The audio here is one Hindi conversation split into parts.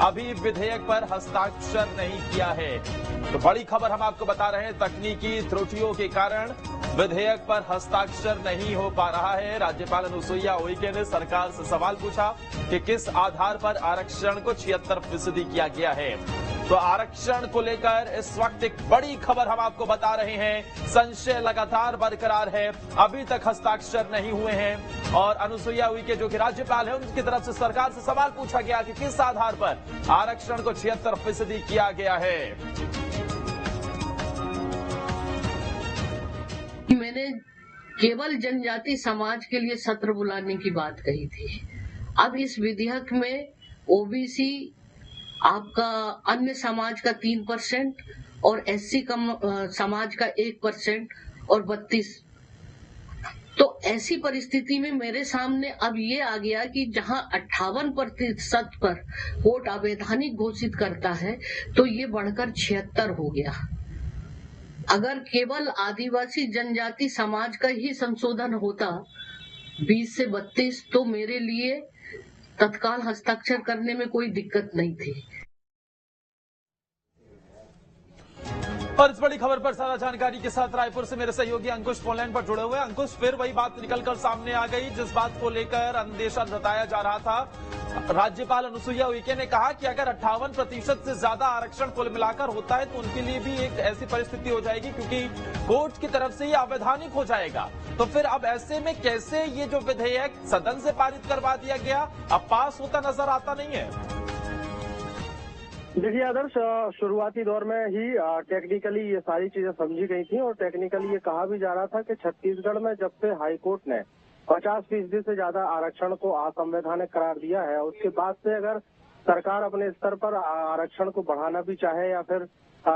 अभी विधेयक पर हस्ताक्षर नहीं किया है। तो बड़ी खबर हम आपको बता रहे हैं, तकनीकी त्रुटियों के कारण विधेयक पर हस्ताक्षर नहीं हो पा रहा है। राज्यपाल अनुसुईया उइके ने सरकार से सवाल पूछा कि किस आधार पर आरक्षण को 76% किया गया है। तो आरक्षण को लेकर इस वक्त एक बड़ी खबर हम आपको बता रहे हैं। संशय लगातार बरकरार है, अभी तक हस्ताक्षर नहीं हुए हैं और अनुसुईया उइके जो कि राज्यपाल है, उनकी तरफ से सरकार से सवाल पूछा गया कि किस आधार पर आरक्षण को 76% किया गया है। मैंने केवल जनजाति समाज के लिए सत्र बुलाने की बात कही थी। अब इस विधेयक में ओबीसी आपका अन्य समाज का 3% और एससी का समाज का 1% और 32। तो ऐसी परिस्थिति में मेरे सामने अब ये आ गया कि जहां 58% पर कोर्ट अवैधानिक घोषित करता है तो ये बढ़कर 76 हो गया। अगर केवल आदिवासी जनजाति समाज का ही संशोधन होता 20 से 32 तो मेरे लिए तत्काल हस्ताक्षर करने में कोई दिक्कत नहीं थी। और इस बड़ी खबर पर सारा जानकारी के साथ रायपुर से मेरे सहयोगी अंकुश फोनलाइन पर जुड़े हुए हैं। अंकुश, फिर वही बात निकलकर सामने आ गई जिस बात को लेकर अंदेशा जताया जा रहा था। राज्यपाल अनुसुईया उइके ने कहा कि अगर 58% से ज्यादा आरक्षण कुल मिलाकर होता है तो उनके लिए भी एक ऐसी परिस्थिति हो जाएगी क्योंकि कोर्ट की तरफ से ये अवैधानिक हो जाएगा। तो फिर अब ऐसे में कैसे ये जो विधेयक सदन से पारित करवा दिया गया अब पास होता नजर आता नहीं है? देखिए आदर्श, शुरुआती दौर में ही टेक्निकली ये सारी चीजें समझी गई थी और टेक्निकली ये कहा भी जा रहा था कि छत्तीसगढ़ में जब से हाईकोर्ट ने 50% से ज्यादा आरक्षण को असंवैधानिक करार दिया है, उसके बाद से अगर सरकार अपने स्तर पर आरक्षण को बढ़ाना भी चाहे या फिर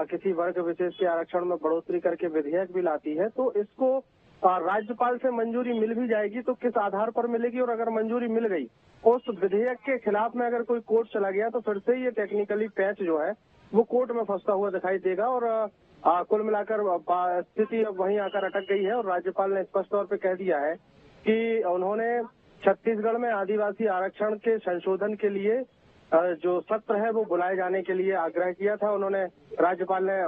किसी वर्ग विशेष के आरक्षण में बढ़ोतरी करके विधेयक भी लाती है तो इसको राज्यपाल से मंजूरी मिल भी जाएगी तो किस आधार पर मिलेगी, और अगर मंजूरी मिल गई उस विधेयक के खिलाफ में अगर कोई कोर्ट चला गया तो फिर से ये टेक्निकली पैच जो है वो कोर्ट में फंसता हुआ दिखाई देगा और कुल मिलाकर स्थिति अब वहीं आकर अटक गई है। और राज्यपाल ने स्पष्ट तौर पे कह दिया है कि उन्होंने छत्तीसगढ़ में आदिवासी आरक्षण के संशोधन के लिए जो सत्र है वो बुलाए जाने के लिए आग्रह किया था। उन्होंने राज्यपाल ने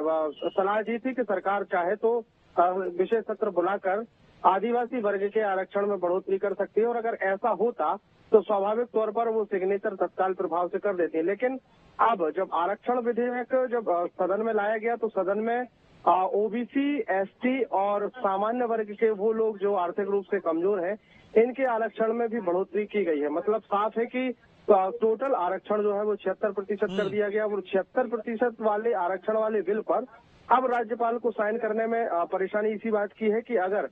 सलाह दी थी कि सरकार चाहे तो विशेष सत्र बुलाकर आदिवासी वर्ग के आरक्षण में बढ़ोतरी कर सकती है और अगर ऐसा होता तो स्वाभाविक तौर पर वो सिग्नेचर तत्काल प्रभाव से कर देती है। लेकिन अब जब आरक्षण विधेयक जब सदन में लाया गया तो सदन में ओबीसी, एसटी और सामान्य वर्ग के वो लोग जो आर्थिक रूप से कमजोर हैं इनके आरक्षण में भी बढ़ोतरी की गई है। मतलब साफ है कि टोटल आरक्षण जो है वो 76% कर दिया गया। वो 76% वाले आरक्षण वाले बिल पर अब राज्यपाल को साइन करने में परेशानी इसी बात की है कि अगर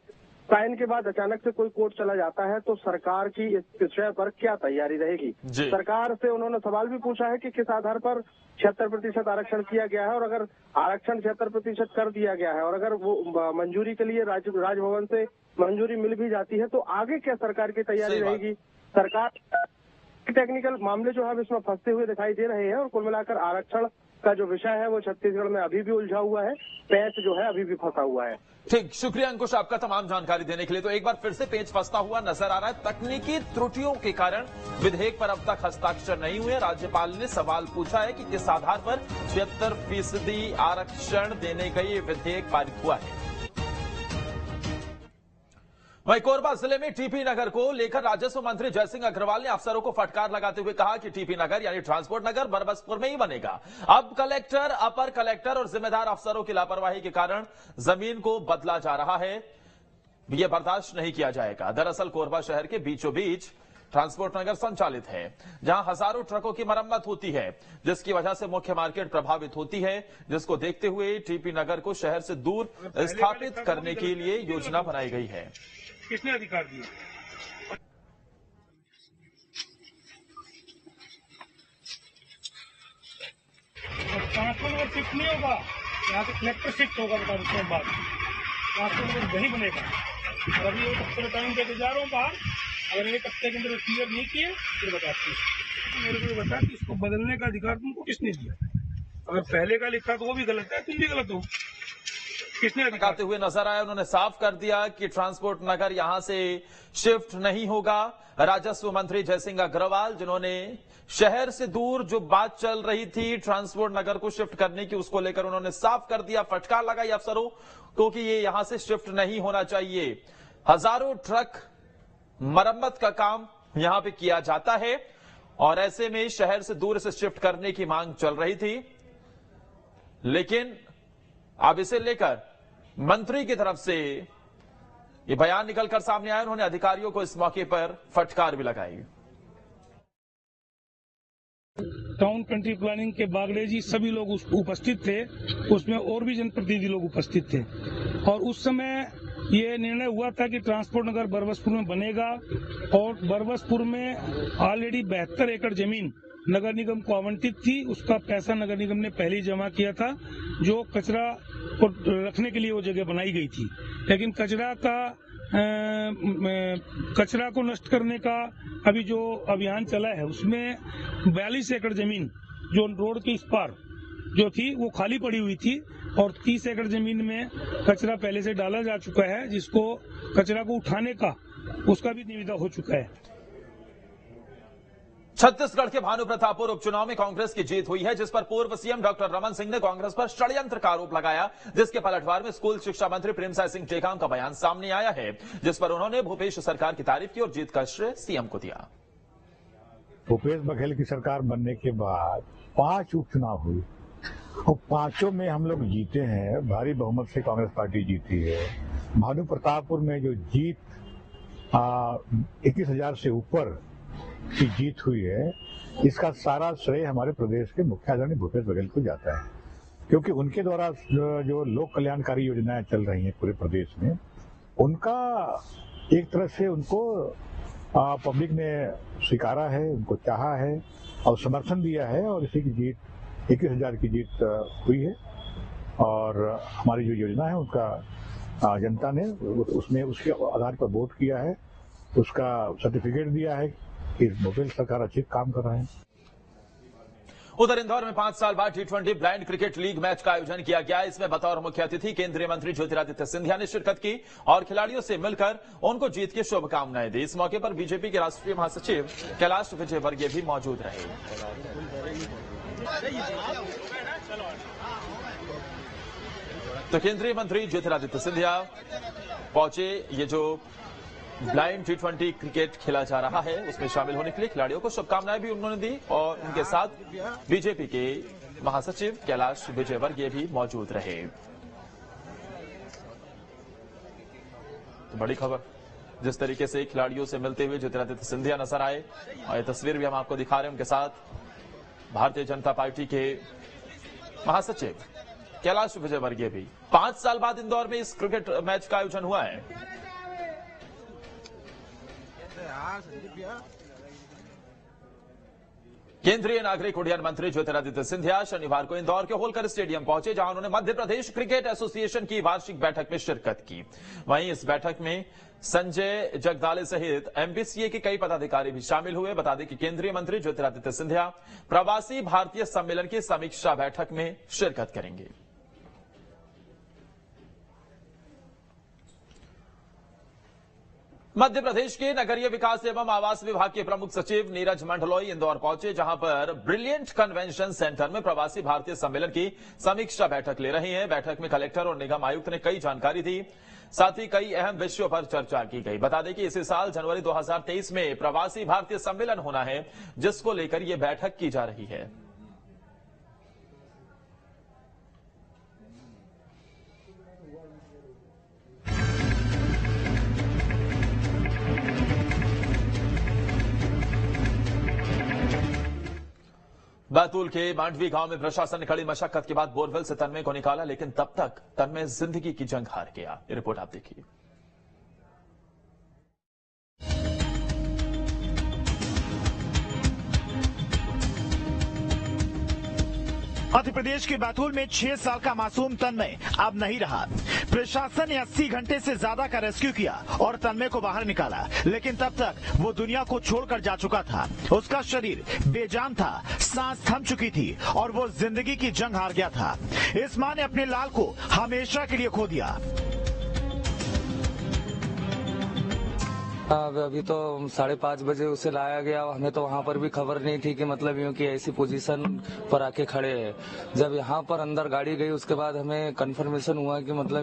साइन के बाद अचानक से कोई कोर्ट चला जाता है तो सरकार की इस विषय पर क्या तैयारी रहेगी। सरकार से उन्होंने सवाल भी पूछा है कि किस आधार पर 76% आरक्षण किया गया है और अगर आरक्षण 76% कर दिया गया है और अगर वो मंजूरी के लिए राजभवन से मंजूरी मिल भी जाती है तो आगे क्या सरकार की तैयारी रहेगी। सरकार टेक्निकल मामले जो है इसमें फंसते हुए दिखाई दे रहे हैं और कुल मिलाकर आरक्षण का जो विषय है वो छत्तीसगढ़ में अभी भी उलझा हुआ है, पैच जो है अभी भी फंसा हुआ है। ठीक, शुक्रिया अंकुश आपका तमाम जानकारी देने के लिए। तो एक बार फिर से पेच फंसता हुआ नजर आ रहा है। तकनीकी त्रुटियों के कारण विधेयक पर अब तक हस्ताक्षर नहीं हुए। राज्यपाल ने सवाल पूछा है कि किस आधार पर 76% आरक्षण देने का ये विधेयक पारित हुआ है। वहीं कोरबा जिले में टीपी नगर को लेकर राजस्व मंत्री जयसिंह अग्रवाल ने अफसरों को फटकार लगाते हुए कहा कि टीपी नगर यानी ट्रांसपोर्ट नगर बरबसपुर में ही बनेगा। अब कलेक्टर, अपर कलेक्टर और जिम्मेदार अफसरों की लापरवाही के कारण जमीन को बदला जा रहा है, यह बर्दाश्त नहीं किया जाएगा। दरअसल कोरबा शहर के बीचों बीच ट्रांसपोर्ट नगर संचालित है जहां हजारों ट्रकों की मरम्मत होती है जिसकी वजह से मुख्य मार्केट प्रभावित होती है, जिसको देखते हुए टीपी नगर को शहर से दूर स्थापित करने के लिए योजना बनाई गई है। किसने अधिकार दिया? ट्रांसपोर्ट नगर शिफ्ट नहीं होगा, यहाँ से कलेक्टर शिफ्ट होगा। बता देते हैं बात, ट्रांसपोर्ट नगर वही बनेगा। और अभी वो टाइम देके जा रहा हूँ बाहर, अगर एक हफ्ते के अंदर क्लियर नहीं किए फिर बताते हैं। मेरे को बता कि इसको बदलने का अधिकार तुमको किसने दिया? अगर पहले का लिखा तो वो भी गलत है, तुम भी गलत हो। किसने दिखाते हुए नजर आया, उन्होंने साफ कर दिया कि ट्रांसपोर्ट नगर यहां से शिफ्ट नहीं होगा। राजस्व मंत्री जयसिंह अग्रवाल जिन्होंने शहर से दूर जो बात चल रही थी ट्रांसपोर्ट नगर को शिफ्ट करने की, उसको लेकर उन्होंने साफ कर दिया, फटकार लगाई अफसरों को कि ये यहां से शिफ्ट नहीं होना चाहिए। हजारों ट्रक मरम्मत का काम यहां पे किया जाता है और ऐसे में शहर से दूर इसे शिफ्ट करने की मांग चल रही थी, लेकिन अब इसे लेकर मंत्री की तरफ से ये बयान निकलकर सामने आया। उन्होंने अधिकारियों को इस मौके पर फटकार भी लगाई। टाउन कंट्री प्लानिंग के बागड़े जी सभी लोग उपस्थित थे, उसमें और भी जनप्रतिनिधि लोग उपस्थित थे और उस समय ये निर्णय हुआ था कि ट्रांसपोर्ट नगर बरबसपुर में बनेगा और बरबसपुर में ऑलरेडी 72 एकड़ जमीन नगर निगम को आवंटित थी। उसका पैसा नगर निगम ने पहले ही जमा किया था, जो कचरा को रखने के लिए वो जगह बनाई गई थी। लेकिन कचरा को नष्ट करने का अभी जो अभियान चला है उसमें 42 एकड़ जमीन जो रोड के इस पार जो थी वो खाली पड़ी हुई थी और 30 एकड़ जमीन में कचरा पहले से डाला जा चुका है, जिसको कचरा को उठाने का उसका भी निविदा हो चुका है। छत्तीसगढ़ के भानु प्रतापपुर उपचुनाव में कांग्रेस की जीत हुई है, जिस पर पूर्व सीएम डॉक्टर रमन सिंह ने कांग्रेस पर षड्यंत्र का आरोप लगाया, जिसके पलटवार में स्कूल शिक्षा मंत्री प्रेमसाय सिंह टेकाम का बयान सामने आया है, जिस पर उन्होंने भूपेश सरकार की तारीफ की और जीत का श्रेय सीएम को दिया। भूपेश बघेल की सरकार बनने के बाद 5 उपचुनाव हुए और 5 में हम लोग जीते हैं, भारी बहुमत से कांग्रेस पार्टी जीती है। भानु प्रतापपुर में जो जीत 21,000 से ऊपर की जीत हुई है, इसका सारा श्रेय हमारे प्रदेश के मुख्य आदरणीय भूपेश बघेल को जाता है, क्योंकि उनके द्वारा जो लोक कल्याणकारी योजनाएं चल रही हैं पूरे प्रदेश में, उनका एक तरह से उनको पब्लिक ने स्वीकारा है, उनको चाहा है और समर्थन दिया है और इसी की जीत 21,000 की जीत हुई है। और हमारी जो योजना है उनका जनता ने उसमें उसके आधार पर वोट किया है, उसका सर्टिफिकेट दिया है कि भूपेश सरकार अच्छे काम कर रहे हैं। उधर इंदौर में 5 साल बाद T20 blind cricket league match का आयोजन किया गया। इसमें बतौर मुख्य अतिथि केंद्रीय मंत्री ज्योतिरादित्य सिंधिया ने शिरकत की और खिलाड़ियों से मिलकर उनको जीत की शुभकामनाएं दी। इस मौके पर बीजेपी के राष्ट्रीय महासचिव कैलाश विजयवर्गीय भी मौजूद रहे। तो केंद्रीय मंत्री ज्योतिरादित्य सिंधिया पहुंचे। ये जो ब्लाइंड T20 क्रिकेट खेला जा रहा है उसमें शामिल होने के लिए खिलाड़ियों को शुभकामनाएं भी उन्होंने दी और उनके साथ बीजेपी के महासचिव कैलाश विजयवर्गीय भी मौजूद रहे। तो बड़ी खबर, जिस तरीके से खिलाड़ियों से मिलते हुए ज्योतिरादित्य सिंधिया नजर आए और ये तस्वीर भी हम आपको दिखा रहे हैं, उनके साथ भारतीय जनता पार्टी के महासचिव कैलाश विजयवर्गीय भी। 5 साल बाद इंदौर में इस क्रिकेट मैच का आयोजन हुआ है। केंद्रीय नागरिक उड्डयन मंत्री ज्योतिरादित्य सिंधिया शनिवार को इंदौर के होलकर स्टेडियम पहुंचे, जहां उन्होंने मध्य प्रदेश क्रिकेट एसोसिएशन की वार्षिक बैठक में शिरकत की। वहीं इस बैठक में संजय जगदाले सहित एमपीसीए के कई पदाधिकारी भी शामिल हुए। बता दें कि केंद्रीय मंत्री ज्योतिरादित्य सिंधिया प्रवासी भारतीय सम्मेलन की समीक्षा बैठक में शिरकत करेंगे। मध्य प्रदेश के नगरीय विकास एवं आवास विभाग के प्रमुख सचिव नीरज मंडलोई इंदौर पहुंचे, जहां पर ब्रिलियंट कन्वेंशन सेंटर में प्रवासी भारतीय सम्मेलन की समीक्षा बैठक ले रही हैं। बैठक में कलेक्टर और निगम आयुक्त ने कई जानकारी दी, साथ ही कई अहम विषयों पर चर्चा की गई। बता दें कि इसी साल जनवरी 2023 में प्रवासी भारतीय सम्मेलन होना है, जिसको लेकर यह बैठक की जा रही है। बैतूल के मांडवी गांव में प्रशासन ने कड़ी मशक्कत के बाद बोरवेल से तन्मय को निकाला, लेकिन तब तक तन्मय जिंदगी की जंग हार गया। ये रिपोर्ट आप देखिए। मध्य प्रदेश के बैतूल में 6 साल का मासूम तन्मय अब नहीं रहा। प्रशासन ने 80 घंटे से ज्यादा का रेस्क्यू किया और तन्मय को बाहर निकाला, लेकिन तब तक वो दुनिया को छोड़कर जा चुका था। उसका शरीर बेजान था, सांस थम चुकी थी और वो जिंदगी की जंग हार गया था। इस मां ने अपने लाल को हमेशा के लिए खो दिया। अभी तो 5:30 बजे उसे लाया गया। हमें तो वहाँ पर भी खबर नहीं थी कि मतलब यूँ कि ऐसी पोजीशन पर आके खड़े हैं। जब यहाँ पर अंदर गाड़ी गई उसके बाद हमें कंफर्मेशन हुआ कि मतलब